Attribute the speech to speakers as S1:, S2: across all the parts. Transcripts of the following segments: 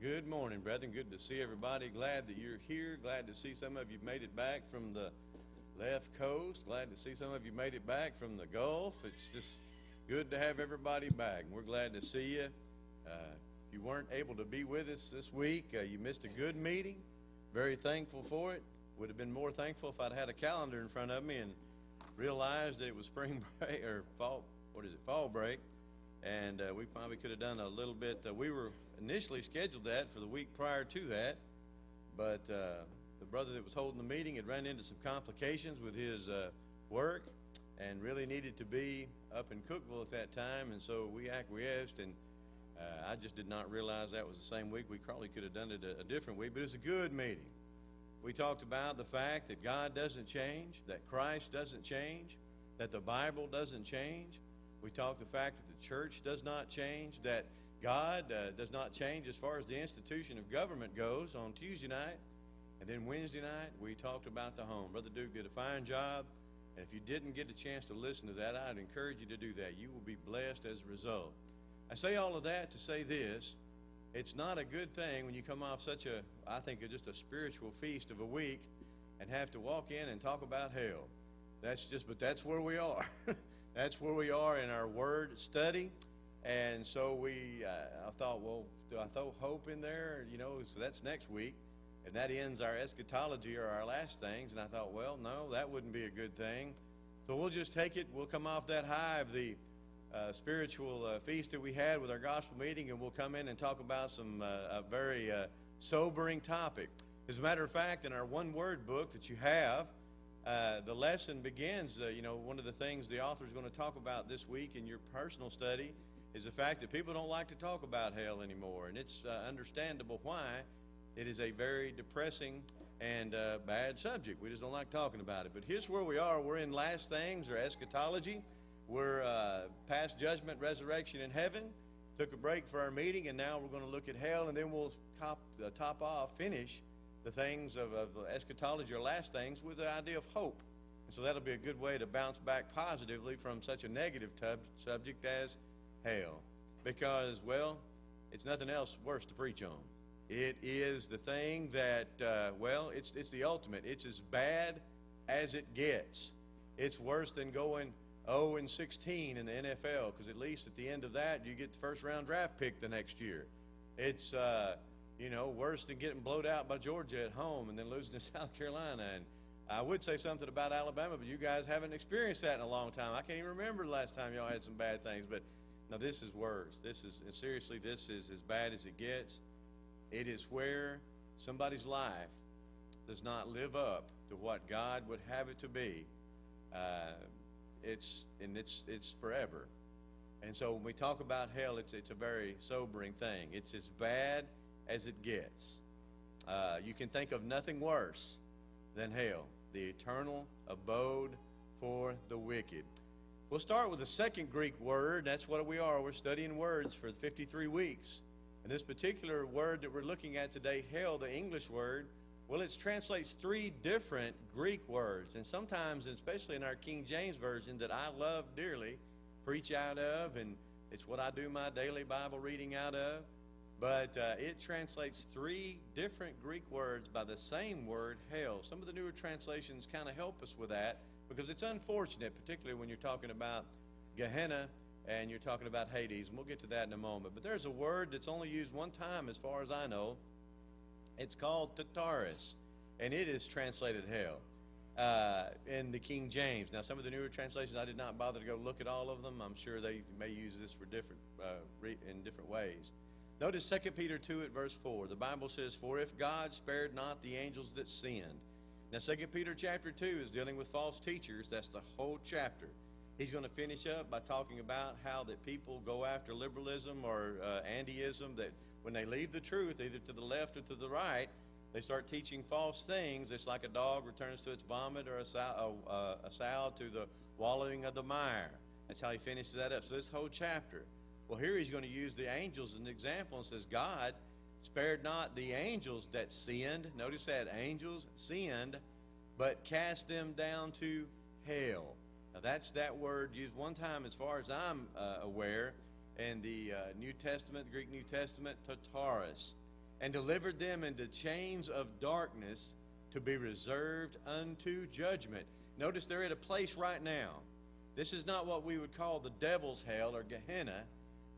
S1: Good morning, brethren. Good to see everybody. Glad that you're here. Glad to see some of you made it back from the left coast. Glad to see some of you made it back from the Gulf. It's just good to have everybody back. We're glad to see you. If you weren't able to be with us this week, you missed a good meeting. Very thankful for it. Would have been more thankful if I'd had a calendar in front of me and realized that it was spring break or fall break. And we probably could have done a little bit. We were initially scheduled that for the week prior to that, but the brother that was holding the meeting had run into some complications with his work and really needed to be up in Cookeville at that time, and so we acquiesced, and I just did not realize that was the same week. We probably could have done it a different week, but it was a good meeting. We talked about the fact that God doesn't change, that Christ doesn't change, that the Bible doesn't change. We talked the fact that the church does not change, that God does not change as far as the institution of government goes on Tuesday night. And then Wednesday night, we talked about the home. Brother Duke did a fine job. And if you didn't get a chance to listen to that, I'd encourage you to do that. You will be blessed as a result. I say all of that to say this. It's not a good thing when you come off such a, I think, just a spiritual feast of a week and have to walk in and talk about hell. But that's where we are. That's where we are in our word study. And so I thought, well, do I throw hope in there? So that's next week. And that ends our eschatology or our last things. And I thought, well, no, that wouldn't be a good thing. So we'll just take it. We'll come off that high of the spiritual feast that we had with our gospel meeting, and we'll come in and talk about a very sobering topic. As a matter of fact, in our one-word book that you have, the lesson begins, one of the things the author is going to talk about this week in your personal study is the fact that people don't like to talk about hell anymore. And it's understandable why. It is a very depressing and bad subject. We just don't like talking about it. But here's where we are. We're in last things, or eschatology. We're past judgment, resurrection, and heaven. Took a break for our meeting, and now we're going to look at hell, and then we'll finish the things of eschatology, or last things, with the idea of hope. And so that'll be a good way to bounce back positively from such a negative subject as hell. Because, well, it's nothing else worse to preach on. It is the thing that, it's the ultimate. It's as bad as it gets. It's worse than going 0-16 in the NFL, because at least at the end of that, you get the first-round draft pick the next year. It's worse than getting blowed out by Georgia at home and then losing to South Carolina. And I would say something about Alabama, but you guys haven't experienced that in a long time. I can't even remember the last time y'all had some bad things. But no, this is worse. This is as bad as it gets. It is where somebody's life does not live up to what God would have it to be. It's forever. And so when we talk about hell, it's a very sobering thing. It's as bad as it gets. You can think of nothing worse than hell, the eternal abode for the wicked. We'll start with the second Greek word. That's what we are. We're studying words for 53 weeks. And this particular word that we're looking at today, hell, the English word, well, it translates three different Greek words. And sometimes, especially in our King James Version that I love dearly, preach out of, and it's what I do my daily Bible reading out of. But it translates three different Greek words by the same word, hell. Some of the newer translations kind of help us with that, because it's unfortunate, particularly when you're talking about Gehenna and you're talking about Hades. And we'll get to that in a moment. But there's a word that's only used one time as far as I know. It's called Tartarus, and it is translated hell in the King James. Now, some of the newer translations, I did not bother to go look at all of them. I'm sure they may use this for in different ways. Notice 2 Peter 2 at verse 4. The Bible says, "For if God spared not the angels that sinned." Now, 2 Peter chapter 2 is dealing with false teachers. That's the whole chapter. He's going to finish up by talking about how that people go after liberalism or antiism, that when they leave the truth, either to the left or to the right, they start teaching false things. It's like a dog returns to its vomit, or a sow to the wallowing of the mire. That's how he finishes that up. So this whole chapter. Well, here he's going to use the angels as an example and says, God spared not the angels that sinned. Notice that, angels sinned, but cast them down to hell. Now, that's that word used one time, as far as I'm aware, in the New Testament, Greek New Testament, Tartarus. and delivered them into chains of darkness to be reserved unto judgment. Notice they're at a place right now. This is not what we would call the devil's hell or Gehenna.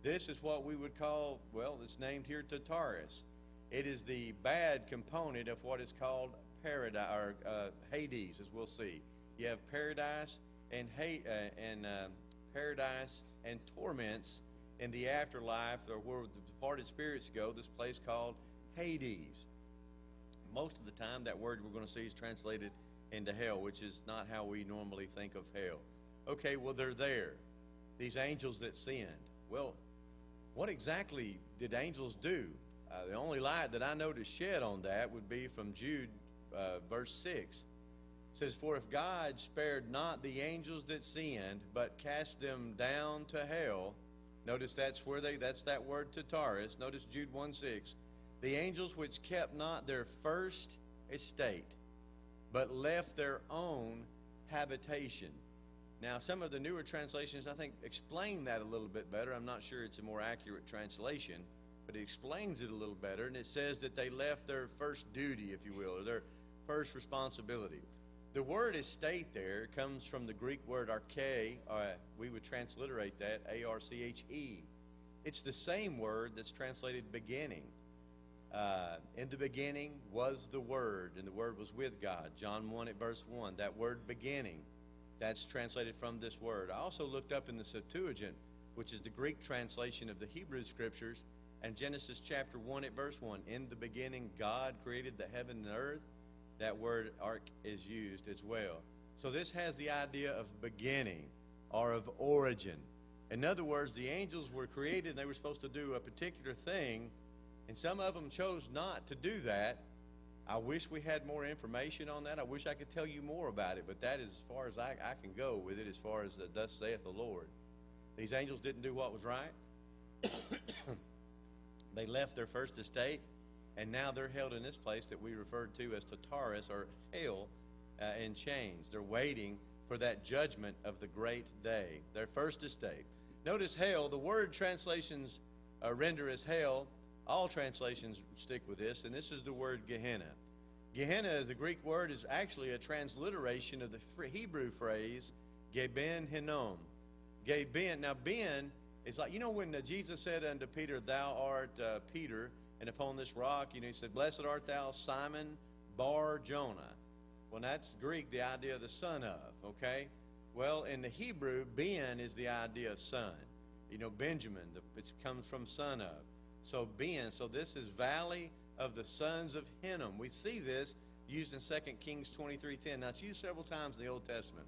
S1: This is what we would call, well, it's named here Tartarus. It is the bad component of what is called paradise, or Hades, as we'll see. You have paradise and paradise and torments in the afterlife, or where the departed spirits go, this place called Hades. Most of the time, that word we're going to see is translated into hell, which is not how we normally think of hell. Okay, well, they're there, these angels that sinned. Well, what exactly did angels do? The only light that I know to shed on that would be from Jude, verse 6. It says, "For if God spared not the angels that sinned, but cast them down to hell," notice that's that word Tartarus. Notice Jude 1:6. "The angels which kept not their first estate, but left their own habitation." Now, some of the newer translations, I think, explain that a little bit better. I'm not sure it's a more accurate translation, but it explains it a little better, and it says that they left their first duty, if you will, or their first responsibility. The word estate there comes from the Greek word arche, we would transliterate that, A-R-C-H-E. It's the same word that's translated beginning. In the beginning was the Word, and the Word was with God. John 1 at verse 1, that word beginning, that's translated from this word. I also looked up in the Septuagint, which is the Greek translation of the Hebrew Scriptures, and Genesis chapter 1 at verse 1, "In the beginning God created the heaven and earth." That word ark is used as well. So this has the idea of beginning or of origin. In other words, the angels were created and they were supposed to do a particular thing, and some of them chose not to do that. I wish we had more information on that. I wish I could tell you more about it, but that is as far as I can go with it, as far as thus saith the Lord. These angels didn't do what was right. They left their first estate, and now they're held in this place that we referred to as Tartarus, or hell, in chains. They're waiting for that judgment of the great day, their first estate. Notice hell, the word translations render as hell. All translations stick with this, and this is the word Gehenna. Gehenna, as a Greek word, is actually a transliteration of the Hebrew phrase Geben Hinnom. Geben, now Ben is like, when Jesus said unto Peter, "Thou art Peter, and upon this rock," he said, "Blessed art thou, Simon Bar Jonah." Well, that's Greek, the idea of the son of, okay? Well, in the Hebrew, Ben is the idea of son. Benjamin, it comes from son of. So Ben, so this is Valley of the Sons of Hinnom. We see this used in 2 Kings 23:10. Now, it's used several times in the Old Testament.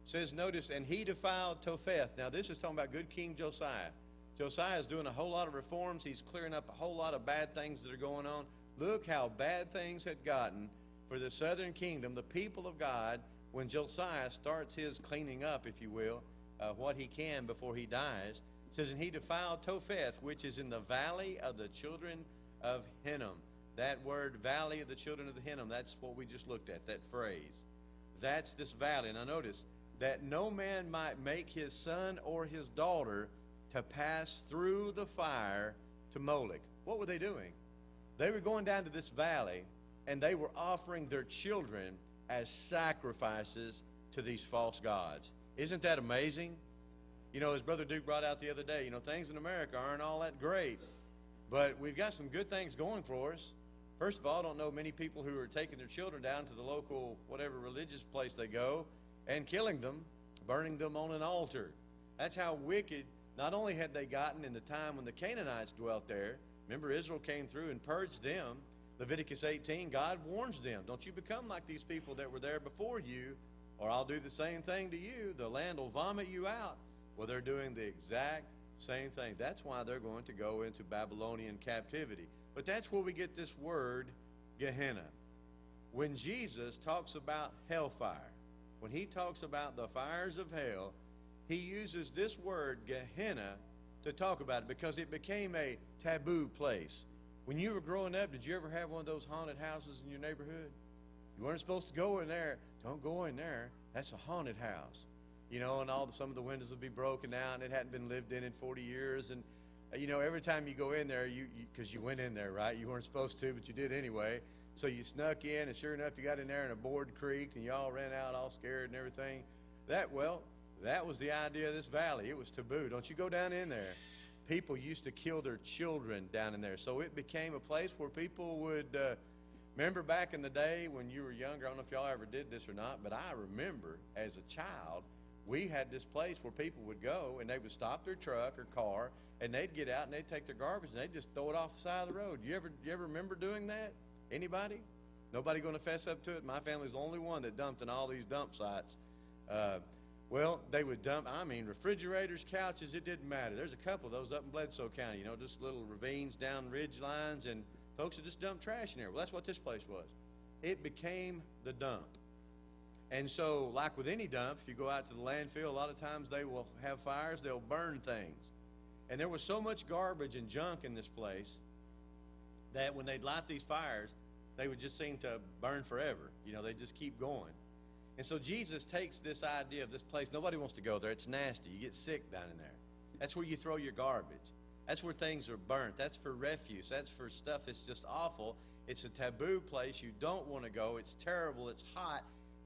S1: It says, notice, "And he defiled Topheth." Now, this is talking about good King Josiah. Josiah is doing a whole lot of reforms. He's clearing up a whole lot of bad things that are going on. Look how bad things had gotten for the southern kingdom, the people of God, when Josiah starts his cleaning up, if you will, what he can before he dies. It says, "And he defiled Topheth, which is in the valley of the children of Hinnom." That word, valley of the children of the Hinnom, that's what we just looked at, that phrase. That's this valley. Now notice, "that no man might make his son or his daughter to pass through the fire to Moloch." What were they doing? They were going down to this valley, and they were offering their children as sacrifices to these false gods. Isn't that amazing? As Brother Duke brought out the other day, things in America aren't all that great, but we've got some good things going for us. First of all, I don't know many people who are taking their children down to the local, whatever religious place they go, and killing them, burning them on an altar. That's how wicked. Not only had they gotten in the time when the Canaanites dwelt there, remember Israel came through and purged them. Leviticus 18, God warns them, "Don't you become like these people that were there before you, or I'll do the same thing to you. The land will vomit you out." Well, they're doing the exact same thing. That's why they're going to go into Babylonian captivity. But that's where we get this word, Gehenna. When Jesus talks about hellfire, when he talks about the fires of hell, he uses this word, Gehenna, to talk about it because it became a taboo place. When you were growing up, did you ever have one of those haunted houses in your neighborhood? You weren't supposed to go in there. Don't go in there. That's a haunted house. And some of the windows would be broken out, and it hadn't been lived in 40 years. And Every time you go in there, because you went in there, right? You weren't supposed to, but you did anyway. So you snuck in, and sure enough, you got in there and a board creaked, and you all ran out all scared and everything. That was the idea of this valley. It was taboo. Don't you go down in there. People used to kill their children down in there. So it became a place where people would, remember back in the day when you were younger, I don't know if y'all ever did this or not, but I remember as a child, we had this place where people would go and they would stop their truck or car and they'd get out and they'd take their garbage and they'd just throw it off the side of the road. You ever remember doing that? Anybody? Nobody going to fess up to it? My family's the only one that dumped in all these dump sites. Well, they would dump, refrigerators, couches, it didn't matter. There's a couple of those up in Bledsoe County, just little ravines down ridge lines, and folks would just dump trash in there. Well, that's what this place was. It became the dump. And so, like with any dump, if you go out to the landfill, a lot of times they will have fires, they'll burn things. And there was so much garbage and junk in this place that when they'd light these fires, they would just seem to burn forever. They'd just keep going. And so Jesus takes this idea of this place. Nobody wants to go there. It's nasty. You get sick down in there. That's where you throw your garbage. That's where things are burnt. That's for refuse. That's for stuff that's just awful. It's a taboo place. You don't want to go. It's terrible. It's hot.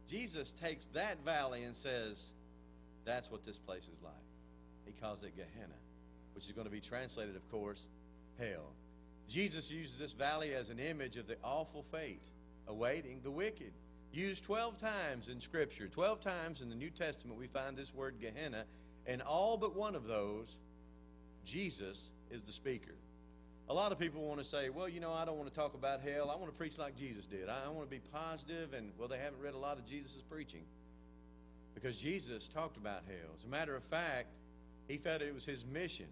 S1: Jesus takes that valley and says, that's what this place is like. He calls it Gehenna, which is going to be translated, of course, hell. Jesus uses this valley as an image of the awful fate awaiting the wicked. Used 12 times in Scripture. 12 times in the New Testament we find this word Gehenna, and all but one of those, Jesus is the speaker. A lot of people want to say, well, I don't want to talk about hell. I want to preach like Jesus did. I want to be positive, and, well, they haven't read a lot of Jesus' preaching because Jesus talked about hell. As a matter of fact, he felt it was his mission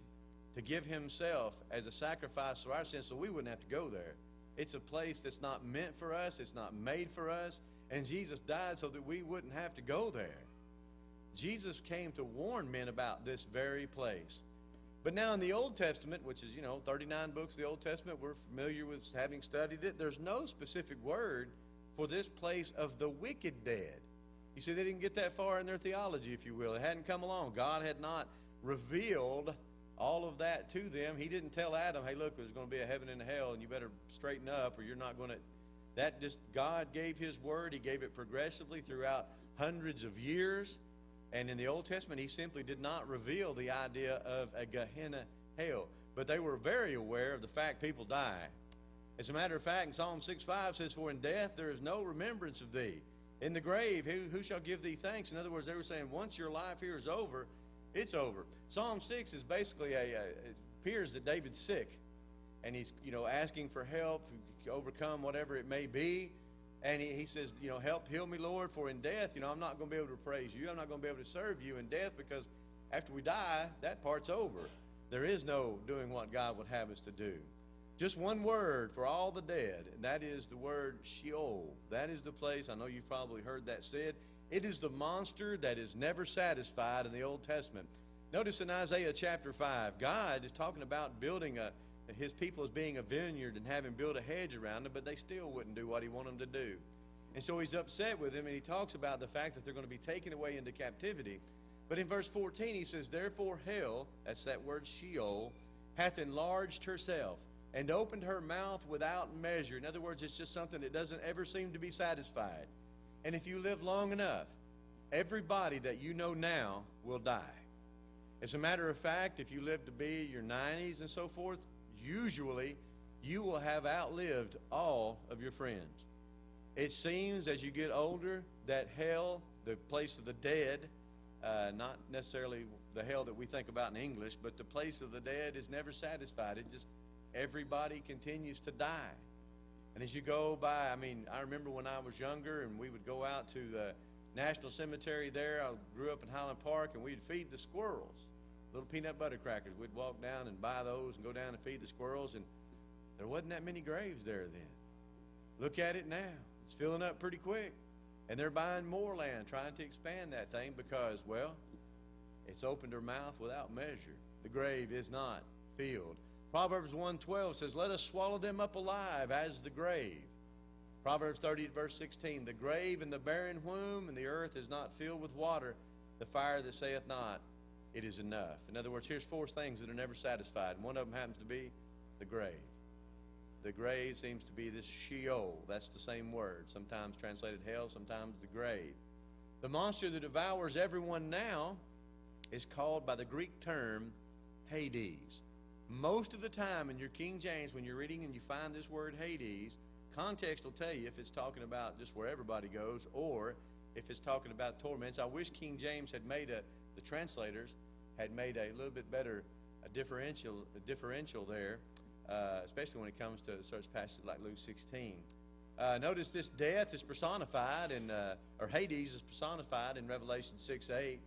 S1: to give himself as a sacrifice for our sins so we wouldn't have to go there. It's a place that's not meant for us. It's not made for us. And Jesus died so that we wouldn't have to go there. Jesus came to warn men about this very place. But now in the Old Testament, which is, 39 books of the Old Testament, we're familiar with having studied it. There's no specific word for this place of the wicked dead. You see, they didn't get that far in their theology, if you will. It hadn't come along. God had not revealed all of that to them. He didn't tell Adam, hey, look, there's going to be a heaven and a hell, and you better straighten up or you're not going to. God gave his word. He gave it progressively throughout hundreds of years. And in the Old Testament, he simply did not reveal the idea of a Gehenna hell. But they were very aware of the fact people die. As a matter of fact, in Psalm 6:5 says, for in death there is no remembrance of thee. In the grave, who shall give thee thanks? In other words, they were saying, once your life here is over, it's over. Psalm 6 is basically it appears that David's sick. And he's, asking for help to overcome whatever it may be. And he says, help, heal me, Lord, for in death, I'm not going to be able to praise you. I'm not going to be able to serve you in death because after we die, that part's over. There is no doing what God would have us to do. Just one word for all the dead, and that is the word Sheol. That is the place, I know you've probably heard that said. It is the monster that is never satisfied in the Old Testament. Notice in Isaiah chapter 5, God is talking about building his people as being a vineyard and having built a hedge around them, but they still wouldn't do what he wanted them to do. And so he's upset with them, and he talks about the fact that they're going to be taken away into captivity. But in verse 14, he says, therefore hell, that's that word Sheol, hath enlarged herself and opened her mouth without measure. In other words, it's just something that doesn't ever seem to be satisfied. And if you live long enough, everybody that you know now will die. As a matter of fact, if you live to be your 90s and so forth, usually you will have outlived all of your friends. It seems as you get older that hell, the place of the dead, not necessarily the hell that we think about in English, but the place of the dead is never satisfied. Everybody continues to die. And as you go by, I remember when I was younger and we would go out to the National Cemetery there. I grew up in Highland Park, and we'd feed the squirrels little peanut butter crackers. We'd walk down and buy those and go down and feed the squirrels, and there wasn't that many graves there then. Look at it now. It's filling up pretty quick. And they're buying more land, trying to expand that thing because, well, it's opened her mouth without measure. The grave is not filled. Proverbs 1:12 says, let us swallow them up alive as the grave. Proverbs 30 verse 16, the grave and the barren womb, and the earth is not filled with water. The fire that saith not, it is enough. In other words, here's four things that are never satisfied. And one of them happens to be the grave. The grave seems to be this Sheol. That's the same word. Sometimes translated hell, sometimes the grave. The monster that devours everyone now is called by the Greek term Hades. Most of the time in your King James, when you're reading and you find this word Hades, context will tell you if it's talking about just where everybody goes or if it's talking about torments. I wish King James had made the translators had made a little bit better a differential there, especially when it comes to such passages like Luke 16. Notice this death is personified or Hades is personified in Revelation 6:8.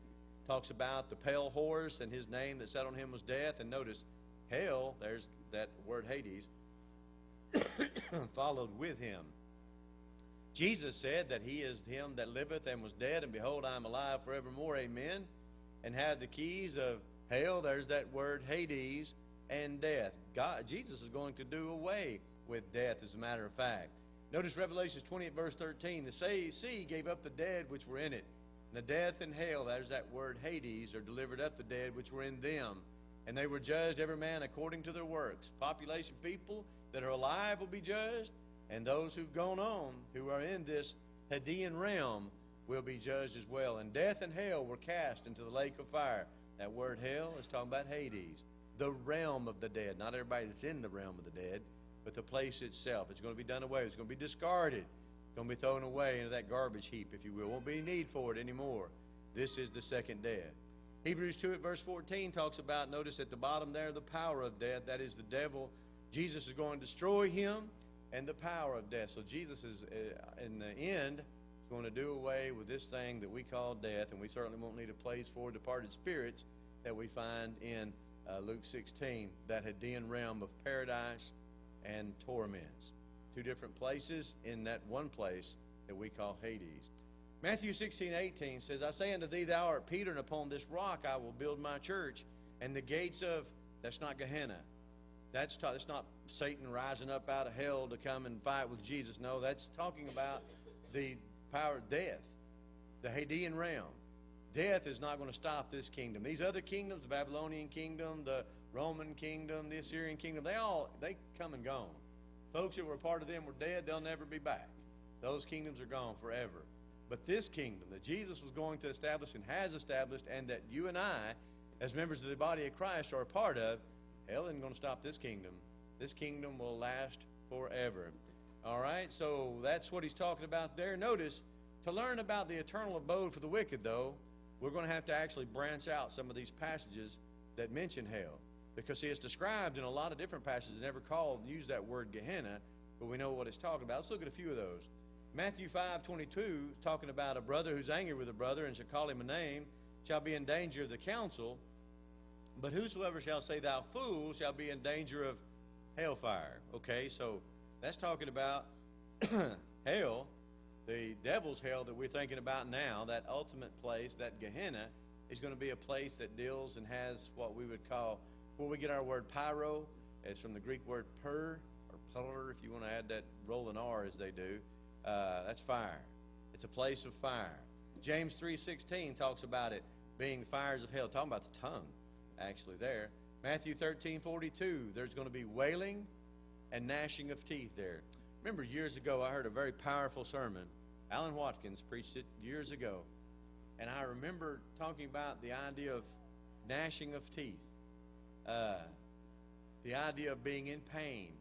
S1: Talks about the pale horse and his name that sat on him was death. And notice hell, there's that word Hades, followed with him. Jesus said that he is him that liveth and was dead, and behold, I am alive forevermore, amen, and have the keys of hell, there's that word Hades, and death. Jesus is going to do away with death, as a matter of fact. Notice Revelation 20 verse 13, the sea gave up the dead which were in it. The death and hell, there's that word Hades, are delivered up the dead which were in them. And they were judged, every man according to their works. Population people that are alive will be judged, and those who've gone on, who are in this Hadean realm, will be judged as well. And death and hell were cast into the lake of fire. That word hell is talking about Hades, the realm of the dead. Not everybody that's in the realm of the dead, but the place itself. It's going to be done away. It's going to be discarded. It's going to be thrown away into that garbage heap, if you will. Won't be any need for it anymore. This is the second death. Hebrews 2 at verse 14 talks about, notice at the bottom there, the power of death. That is the devil. Jesus is going to destroy him and the power of death. So Jesus is, in the end, is going to do away with this thing that we call death, and we certainly won't need a place for departed spirits that we find in Luke 16, that Hadean realm of paradise and torments. Two different places in that one place that we call Hades. Matthew 16:18 says, I say unto thee, thou art Peter, and upon this rock I will build my church, and the gates of, that's not Gehenna. That's not Satan rising up out of hell to come and fight with Jesus. No, that's talking about the power of death, the Hadean realm. Death is not going to stop this kingdom. These other kingdoms, the Babylonian kingdom, the Roman kingdom, the Assyrian kingdom, they come and gone. Folks that were a part of them were dead. They'll never be back. Those kingdoms are gone forever. But this kingdom that Jesus was going to establish and has established, and that you and I, as members of the body of Christ, are a part of, hell isn't going to stop this kingdom. This kingdom will last forever. All right, so that's what he's talking about there. Notice, to learn about the eternal abode for the wicked, though, we're going to have to actually branch out some of these passages that mention hell. Because see, it's described in a lot of different passages, never use that word Gehenna, but we know what it's talking about. Let's look at a few of those. Matthew 5:22, talking about a brother who's angry with a brother and shall call him a name, shall be in danger of the council. But whosoever shall say, thou fool, shall be in danger of hellfire. Okay, so that's talking about hell, the devil's hell that we're thinking about now, that ultimate place, that Gehenna, is going to be a place that deals and has what we would call, where we get our word pyro. It's from the Greek word per, or pillar, if you want to add that rolling R as they do. That's fire. It's a place of fire. James 3:16 talks about it being the fires of hell, talking about the tongue, actually there. Matthew 13:42, there's going to be wailing and gnashing of teeth there. Remember years ago I heard a very powerful sermon. Alan Watkins preached it years ago. And I remember talking about the idea of gnashing of teeth. The idea of being in pain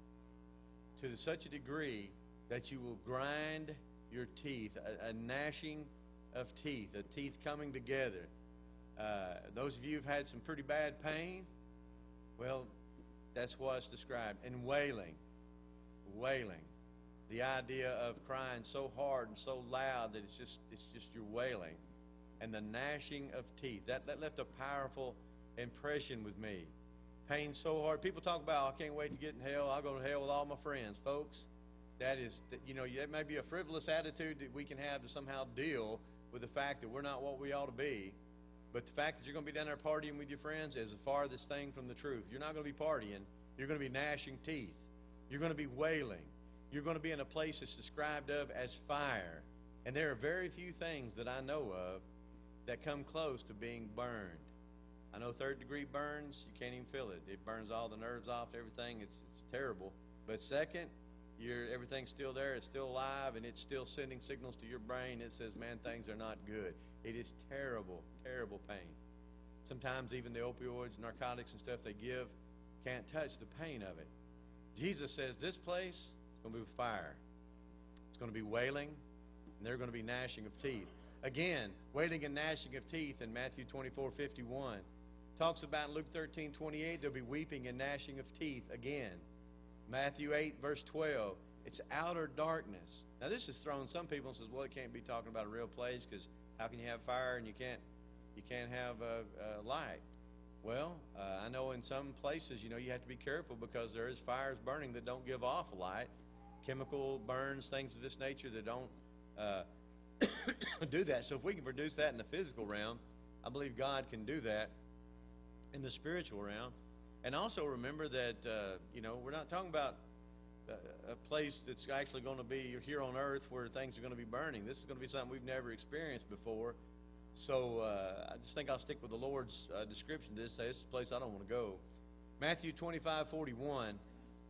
S1: to such a degree that you will grind your teeth, a gnashing of teeth, the teeth coming together. Those of you who've had some pretty bad pain, well, that's what's described. And wailing. The idea of crying so hard and so loud that it's just you're wailing. And the gnashing of teeth. That left a powerful impression with me. Pain so hard. People talk about, I can't wait to get in hell. I'll go to hell with all my friends. Folks, that may be a frivolous attitude that we can have to somehow deal with the fact that we're not what we ought to be. But the fact that you're going to be down there partying with your friends is the farthest thing from the truth. You're not going to be partying. You're going to be gnashing teeth. You're going to be wailing. You're going to be in a place that's described of as fire. And there are very few things that I know of that come close to being burned. I know third-degree burns, you can't even feel it. It burns all the nerves off, everything. It's terrible. But second, everything's still there. It's still alive, and it's still sending signals to your brain. It says, man, things are not good. It is terrible, terrible pain. Sometimes even the opioids, narcotics, and stuff they give can't touch the pain of it. Jesus says this place is going to be with fire. It's going to be wailing, and there's going to be gnashing of teeth. Again, wailing and gnashing of teeth in Matthew 24:51. Talks about in Luke 13:28, there'll be weeping and gnashing of teeth again. Matthew 8, verse 12, it's outer darkness. Now this has thrown some people and says, well, it can't be talking about a real place because how can you have fire and you can't have light? Well, I know in some places, you have to be careful because there is fires burning that don't give off light. Chemical burns, things of this nature that don't do that. So if we can produce that in the physical realm, I believe God can do that in the spiritual realm. And also remember that, we're not talking about a place that's actually going to be here on earth where things are going to be burning. This is going to be something we've never experienced before. So I just think I'll stick with the Lord's description of this. Say, this is a place I don't want to go. Matthew 25:41,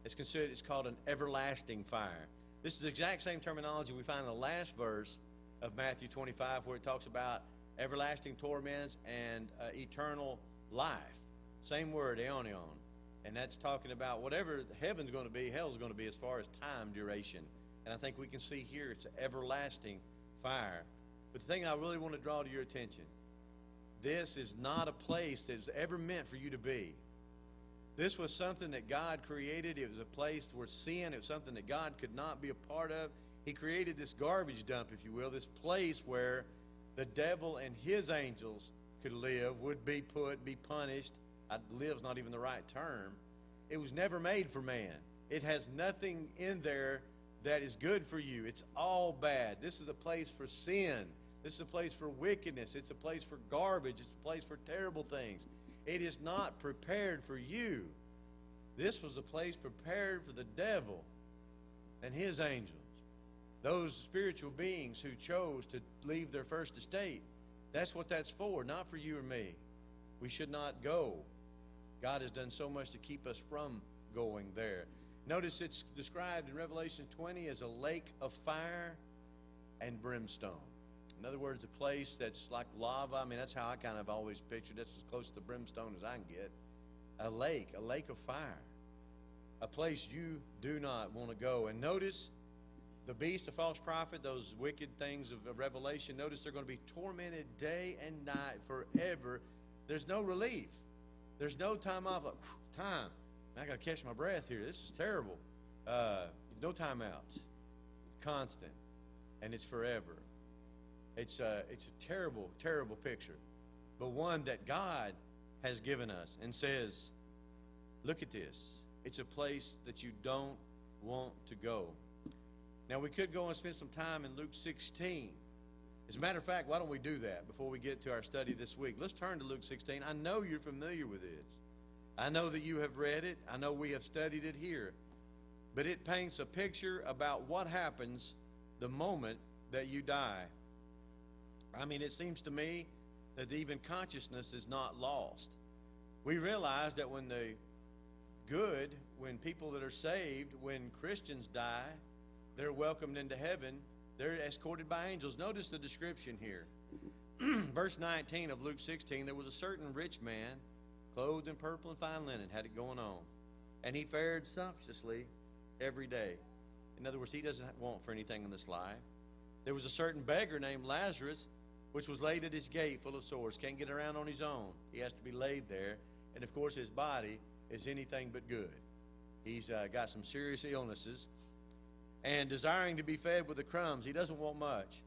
S1: it's called an everlasting fire. This is the exact same terminology we find in the last verse of Matthew 25 where it talks about everlasting torments and eternal life. Same word, aionion. And that's talking about whatever heaven's going to be, hell's going to be as far as time duration. And I think we can see here it's an everlasting fire. But the thing I really want to draw to your attention, this is not a place that was ever meant for you to be. This was something that God created. It was a place where sin, it was something that God could not be a part of. He created this garbage dump, if you will, this place where the devil and his angels could live, would be punished. Live's not even the right term. It was never made for man. It has nothing in there that is good for you. It's all bad. This is a place for sin. This is a place for wickedness. It's a place for garbage. It's a place for terrible things. It is not prepared for you. This was a place prepared for the devil and his angels. Those spiritual beings who chose to leave their first estate. That's what that's for, not for you or me. We should not go. God has done so much to keep us from going there. Notice it's described in Revelation 20 as a lake of fire and brimstone. In other words, a place that's like lava. I mean, that's how I kind of always pictured it. That's as close to brimstone as I can get. A lake of fire. A place you do not want to go. And notice the beast, the false prophet, those wicked things of Revelation, notice they're going to be tormented day and night forever. There's no relief. There's no time off. Time. I got to catch my breath here. This is terrible. No time outs. It's constant. And it's forever. It's a terrible, terrible picture. But one that God has given us and says, look at this. It's a place that you don't want to go. Now, we could go and spend some time in Luke 16. As a matter of fact, why don't we do that before we get to our study this week? Let's turn to Luke 16. I know you're familiar with this. I know that you have read it. I know we have studied it here. But it paints a picture about what happens the moment that you die. I mean, it seems to me that even consciousness is not lost. We realize that when people that are saved, when Christians die, they're welcomed into heaven. They're escorted by angels. Notice the description here. Verse 19 of Luke 16, there was a certain rich man, clothed in purple and fine linen, had it going on. And he fared sumptuously every day. In other words, he doesn't want for anything in this life. There was a certain beggar named Lazarus, which was laid at his gate full of sores. Can't get around on his own. He has to be laid there. And, of course, his body is anything but good. He's got some serious illnesses. And desiring to be fed with the crumbs, he doesn't want much.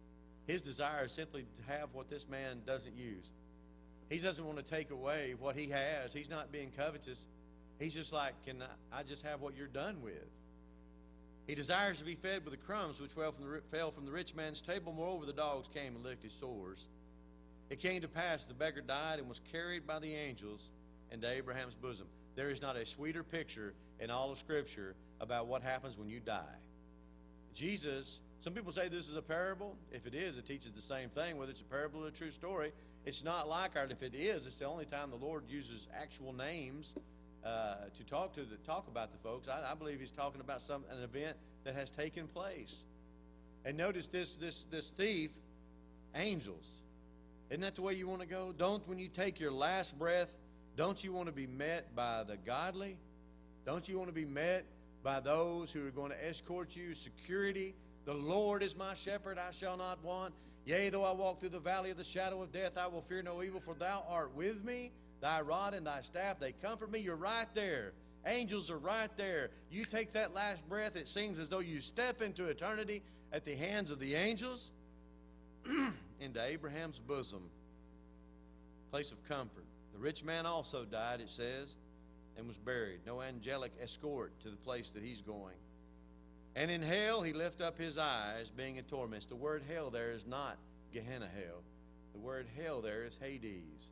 S1: His desire is simply to have what this man doesn't use. He doesn't want to take away what he has. He's not being covetous. He's just like, can I just have what you're done with? He desires to be fed with the crumbs which fell from the rich man's table. Moreover, the dogs came and licked his sores. It came to pass the beggar died and was carried by the angels into Abraham's bosom. There is not a sweeter picture in all of Scripture about what happens when you die. Jesus, some people say this is a parable. If it is, it teaches the same thing, whether it's a parable or a true story. It's not like ours. If it is, it's the only time the Lord uses actual names to talk about the folks. I believe he's talking about an event that has taken place. And notice this thief, angels. Isn't that the way you want to go? Don't, when you take your last breath, don't you want to be met by the godly? Don't you want to be met by those who are going to escort you, security? The Lord is my shepherd, I shall not want. Yea, though I walk through the valley of the shadow of death, I will fear no evil, for thou art with me. Thy rod and thy staff, they comfort me. You're right there. Angels are right there. You take that last breath, it seems as though you step into eternity at the hands of the angels, into Abraham's bosom, place of comfort. The rich man also died, it says, and was buried. No angelic escort to the place that he's going. And in hell he lift up his eyes, being in torments. The word hell there is not Gehenna hell. The word hell there is Hades.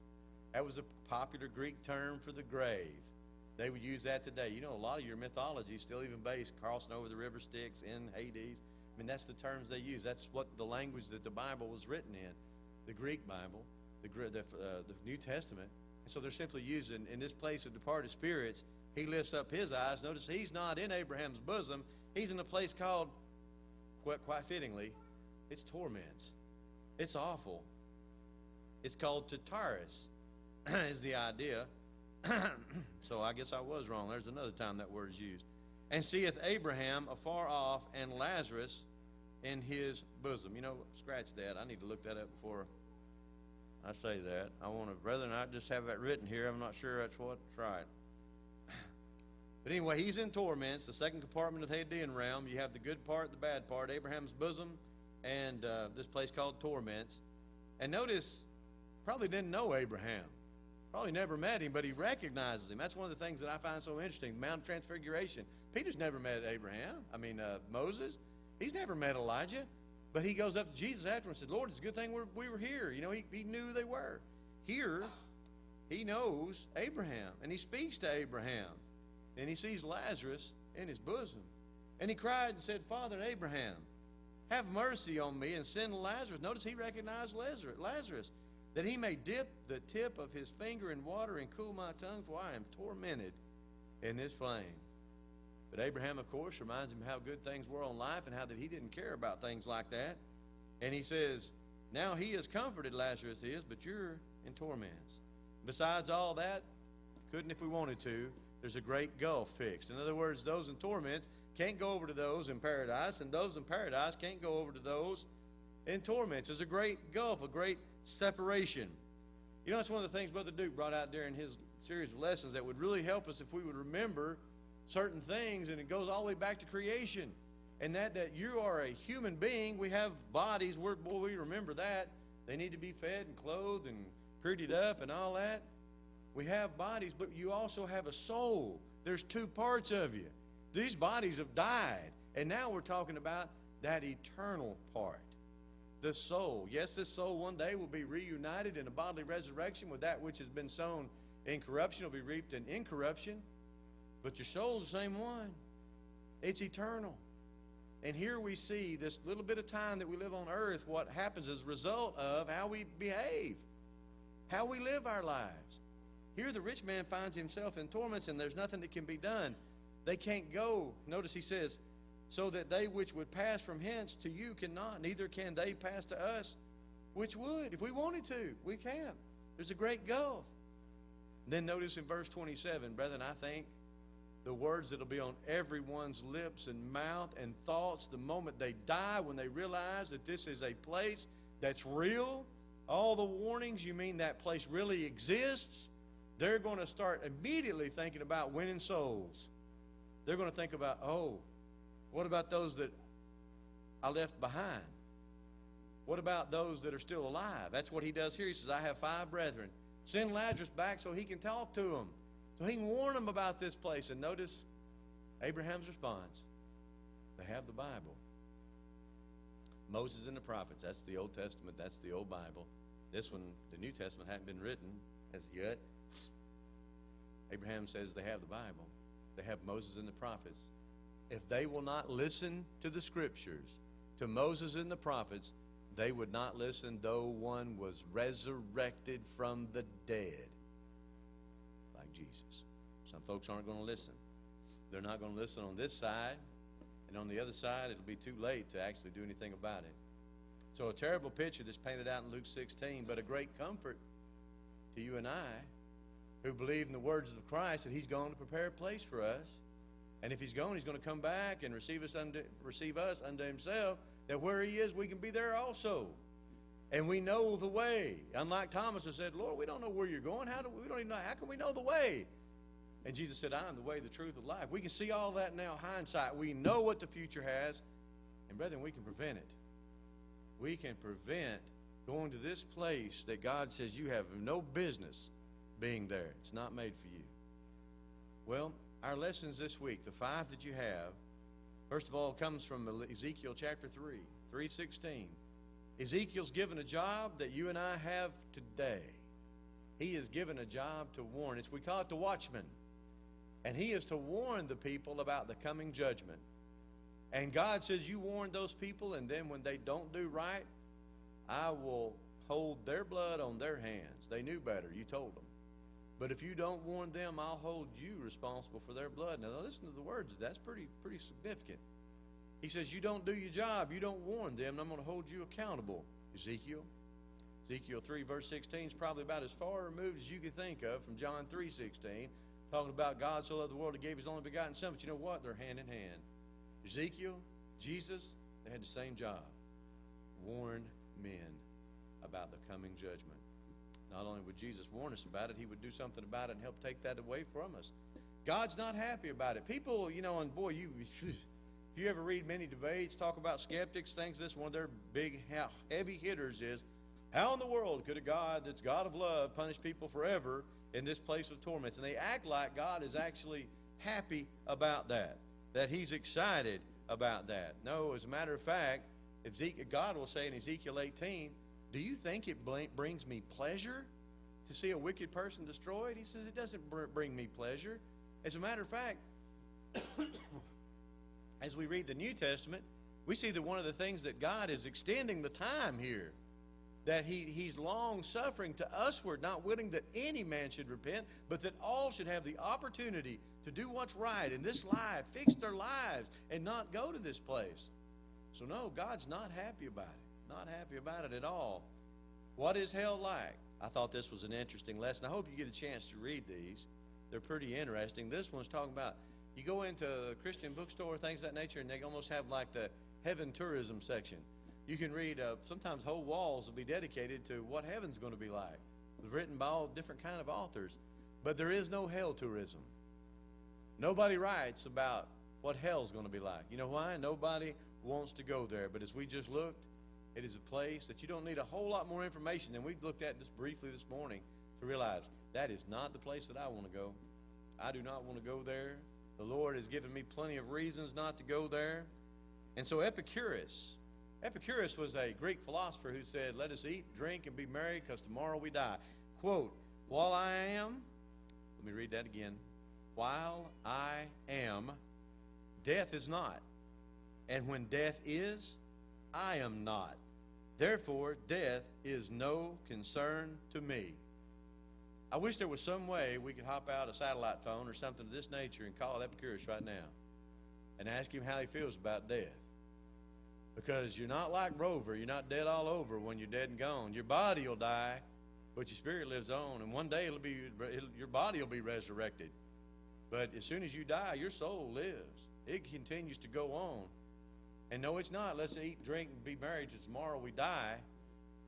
S1: That was a popular Greek term for the grave. They would use that today. You know, a lot of your mythology is still even based crossing over the river Styx in Hades. I mean, that's the terms they use. That's what the language that the Bible was written in. The Greek Bible, the New Testament. And so they're simply using, in this place of departed spirits, he lifts up his eyes. Notice he's not in Abraham's bosom. He's in a place called, quite fittingly, it's torments. It's awful. It's called Tartarus, is the idea. So I guess I was wrong. There's another time that word is used. And seeth Abraham afar off, and Lazarus in his bosom. You know, scratch that. I need to look that up before I say that. I want to, rather than I just have that written here, I'm not sure that's what's right. But anyway, he's in torments, the second compartment of the Hadean realm. You have the good part, the bad part, Abraham's bosom, and this place called torments. And notice, probably didn't know Abraham. Probably never met him, but he recognizes him. That's one of the things that I find so interesting, Mount Transfiguration. Peter's never met Moses. He's never met Elijah. But he goes up to Jesus after and said, Lord, it's a good thing we were here. You know, he knew who they were. Here, he knows Abraham, and he speaks to Abraham. And he sees Lazarus in his bosom. And he cried and said, Father Abraham, have mercy on me and send Lazarus. Notice he recognized Lazarus, that he may dip the tip of his finger in water and cool my tongue, for I am tormented in this flame. But Abraham, of course, reminds him how good things were on life and how that he didn't care about things like that. And he says, now he is comforted, Lazarus is, but you're in torments. Besides all that, couldn't if we wanted to, there's a great gulf fixed. In other words, those in torments can't go over to those in paradise, and those in paradise can't go over to those in torments. There's a great gulf, a great separation. You know, it's one of the things Brother Duke brought out there in his series of lessons that would really help us if we would remember certain things, and it goes all the way back to creation. And that you are a human being. We have bodies. We remember that. They need to be fed and clothed and prettied up and all that. We have bodies, but you also have a soul. There's two parts of you. These bodies have died, and now we're talking about that eternal part, the soul. Yes, this soul one day will be reunited in a bodily resurrection with that which has been sown in corruption will be reaped in incorruption, but your soul's the same one. It's eternal. And here we see this little bit of time that we live on earth, what happens as a result of how we behave, how we live our lives. Here the rich man finds himself in torments, and there's nothing that can be done. They can't go. Notice he says, so that they which would pass from hence to you cannot, neither can they pass to us which would. If we wanted to, we can't. There's a great gulf. Then notice in verse 27, brethren, I think the words that will be on everyone's lips and mouth and thoughts the moment they die, when they realize that this is a place that's real. All the warnings, you mean that place really exists? They're going to start immediately thinking about winning souls. They're going to think about, what about those that I left behind? What about those that are still alive? That's what he does here. He says, I have 5 brethren. Send Lazarus back so he can talk to them, so he can warn them about this place. And notice Abraham's response. They have the Bible. Moses and the prophets, that's the Old Testament, that's the old Bible. This one, the New Testament, hadn't been written as yet. Abraham says they have the Bible. They have Moses and the prophets. if they will not listen to the Scriptures, to Moses and the prophets, they would not listen though one was resurrected from the dead, like Jesus. Some folks aren't going to listen. They're not going to listen on this side, and on the other side, it'll be too late to actually do anything about it. So a terrible picture that's painted out in Luke 16, but a great comfort to you and I who believe in the words of Christ that he's going to prepare a place for us. And if he's gone, he's going to come back and receive us unto himself, that where he is, we can be there also. And we know the way. Unlike Thomas who said, Lord, we don't know where you're going. How can we know the way? And Jesus said, I am the way, the truth, the life. We can see all that now, hindsight. We know what the future has. And brethren, we can prevent it. We can prevent going to this place that God says you have no business being there. It's not made for you. Well, our lessons this week, the 5 that you have, first of all, comes from Ezekiel chapter 3:16. Ezekiel's given a job that you and I have today. He is given a job to warn. We call it the watchman. And he is to warn the people about the coming judgment. And God says, you warn those people, and then when they don't do right, I will hold their blood on their hands. They knew better. You told them. But if you don't warn them, I'll hold you responsible for their blood. Now, listen to the words. That's pretty significant. He says, you don't do your job. You don't warn them, and I'm going to hold you accountable. Ezekiel 3, verse 16 is probably about as far removed as you can think of from John 3:16, talking about God so loved the world, he gave his only begotten Son. But you know what? They're hand in hand. Ezekiel, Jesus, they had the same job. Warn men about the coming judgment. Not only would Jesus warn us about it, he would do something about it and help take that away from us. God's not happy about it. People, and boy, if you ever read many debates, talk about skeptics, things, this one of their big, heavy hitters is, how in the world could a God that's God of love punish people forever in this place of torments? And they act like God is actually happy about that he's excited about that. No, as a matter of fact, God will say in Ezekiel 18, do you think it brings me pleasure to see a wicked person destroyed? He says it doesn't bring me pleasure. As a matter of fact, as we read the New Testament, we see that one of the things that God is extending the time here, that he's long-suffering to usward, not willing that any man should repent, but that all should have the opportunity to do what's right in this life, fix their lives, and not go to this place. So no, God's not happy about it. Not happy about it at all. What is hell like? I thought this was an interesting lesson. I hope you get a chance to read these. They're pretty interesting. This one's talking about, you go into a Christian bookstore, things of that nature, and they almost have like the heaven tourism section. You can read, sometimes whole walls will be dedicated to what heaven's going to be like. It was written by all different kind of authors. But there is no hell tourism. Nobody writes about what hell's going to be like. You know why? Nobody wants to go there. But as we just looked, it is a place that you don't need a whole lot more information than we've looked at just briefly this morning to realize that is not the place that I want to go. I do not want to go there. The Lord has given me plenty of reasons not to go there. And so Epicurus was a Greek philosopher who said, let us eat, drink, and be merry, because tomorrow we die. Quote, while I am, let me read that again. While I am, death is not. And when death is, I am not. Therefore, death is no concern to me. I wish there was some way we could hop out a satellite phone or something of this nature and call Epicurus right now and ask him how he feels about death. Because you're not like Rover. You're not dead all over when you're dead and gone. Your body will die, but your spirit lives on. And one day your body will be resurrected. But as soon as you die, your soul lives. It continues to go on. And no, it's not, let's eat, drink, and be married till tomorrow we die.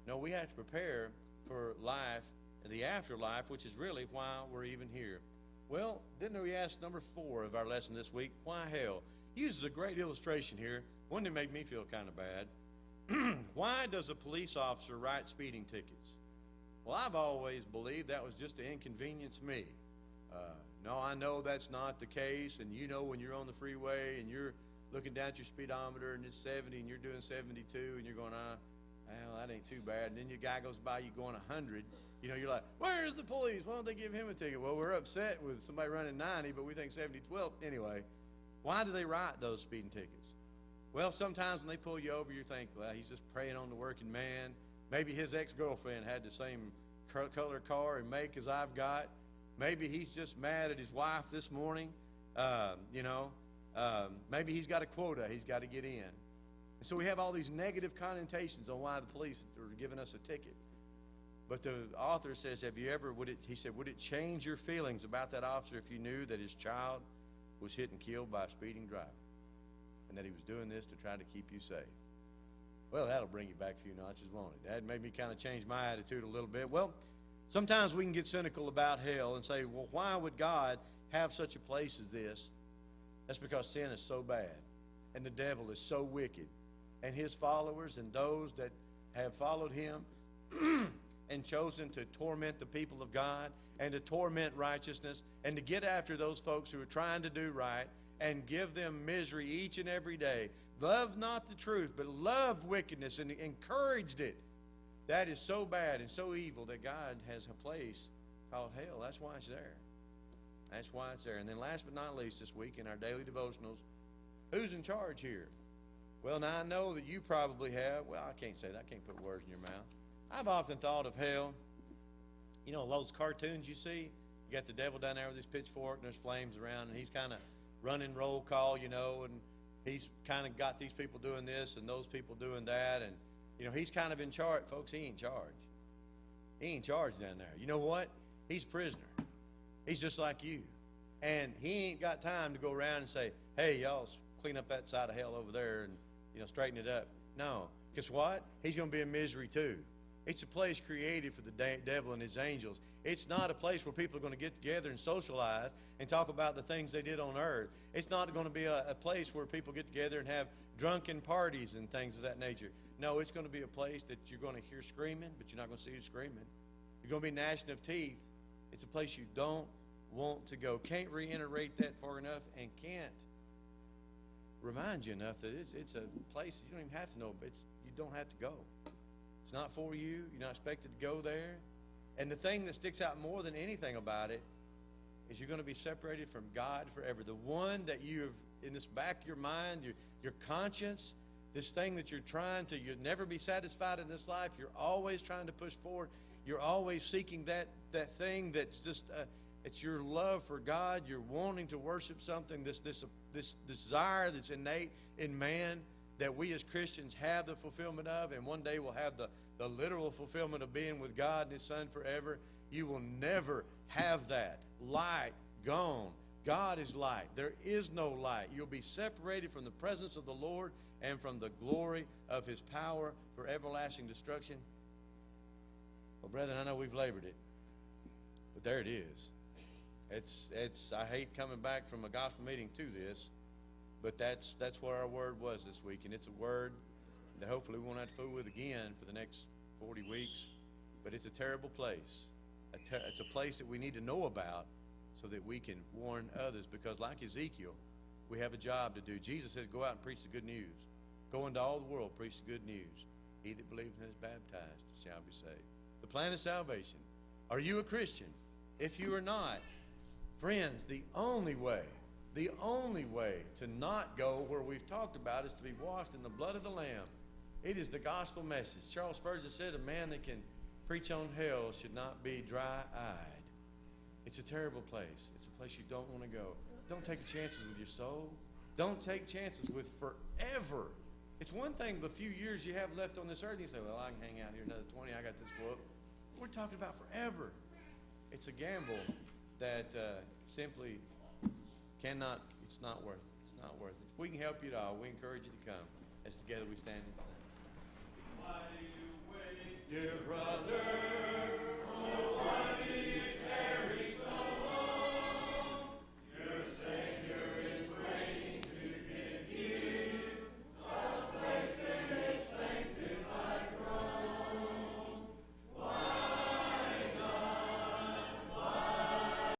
S1: No, we have to prepare for life and the afterlife, which is really why we're even here. Well, then we ask number 4 of our lesson this week, why hell? He uses a great illustration here, one that made me feel kind of bad. Why does a police officer write speeding tickets? Well, I've always believed that was just to inconvenience me. No, I know that's not the case, and you know when you're on the freeway and you're looking down at your speedometer and it's 70 and you're doing 72 and you're going, well, that ain't too bad. And then your guy goes by you going 100. You know, you're like, where's the police? Why don't they give him a ticket? Well, we're upset with somebody running 90, but we think 70, 12. Anyway, Why do they write those speeding tickets? Well, sometimes when they pull you over, you think, well, he's just preying on the working man. Maybe his ex-girlfriend had the same color car and make as I've got. Maybe he's just mad at his wife this morning. Maybe he's got a quota he's got to get in. And so we have all these negative connotations on why the police are giving us a ticket. But the author says, would it change your feelings about that officer if you knew that his child was hit and killed by a speeding driver and that he was doing this to try to keep you safe? Well, that'll bring you back a few notches, won't it? That made me kind of change my attitude a little bit. Well, sometimes we can get cynical about hell and say, well, why would God have such a place as this? That's because sin is so bad and the devil is so wicked, and his followers and those that have followed him and chosen to torment the people of God and to torment righteousness and to get after those folks who are trying to do right and give them misery each and every day. Love not the truth, but love wickedness and encouraged it. That is so bad and so evil that God has a place called hell. That's why it's there. That's why it's there. And then last but not least this week in our daily devotionals, who's in charge here? Well, now I know that you probably have. Well, I can't say that. I can't put words in your mouth. I've often thought of hell. You know, those cartoons you see? You got the devil down there with his pitchfork and there's flames around, and he's kind of running roll call, and he's kind of got these people doing this and those people doing that, and, he's kind of in charge. Folks, he ain't in charge. He ain't in charge down there. You know what? He's a prisoner. He's just like you. And he ain't got time to go around and say, hey, y'all clean up that side of hell over there and, straighten it up. No. Guess what? He's going to be in misery too. It's a place created for the devil and his angels. It's not a place where people are going to get together and socialize and talk about the things they did on earth. It's not going to be a place where people get together and have drunken parties and things of that nature. No, it's going to be a place that you're going to hear screaming, but you're not going to see you screaming. You're going to be gnashing of teeth. It's a place you don't want to go. Can't reiterate that far enough, and can't remind you enough that it's a place you don't even have to know, but you don't have to go. It's not for you. You're not expected to go there. And the thing that sticks out more than anything about it is you're going to be separated from God forever. The one that you have in this back of your mind, your conscience, this thing that you'll never be satisfied in this life. You're always trying to push forward. You're always seeking that thing that's just, it's your love for God. You're wanting to worship something, this desire that's innate in man that we as Christians have the fulfillment of, and one day we'll have the literal fulfillment of being with God and His Son forever. You will never have that. Light gone. God is light. There is no light. You'll be separated from the presence of the Lord and from the glory of His power for everlasting destruction. Well, brethren, I know we've labored it, but there it is. I hate coming back from a gospel meeting to this, but that's where our word was this week, and it's a word that hopefully we won't have to fool with again for the next 40 weeks. But it's a terrible place. It's a place that we need to know about so that we can warn others, because like Ezekiel, we have a job to do. Jesus says, go out and preach the good news. Go into all the world, preach the good news. He that believes and is baptized shall be saved. The plan of salvation. Are you a Christian? If you are not, friends, the only way to not go where we've talked about is to be washed in the blood of the Lamb. It is the gospel message. Charles Spurgeon said, a man that can preach on hell should not be dry-eyed. It's a terrible place. It's a place you don't want to go. Don't take chances with your soul. Don't take chances with forever. It's one thing the few years you have left on this earth, you say, well, I can hang out here another 20, I got this book. We're talking about forever. It's a gamble that simply cannot, it's not worth it. It's not worth it. If we can help you at all, we encourage you to come as together we stand and sing. Why do you wait, dear brother?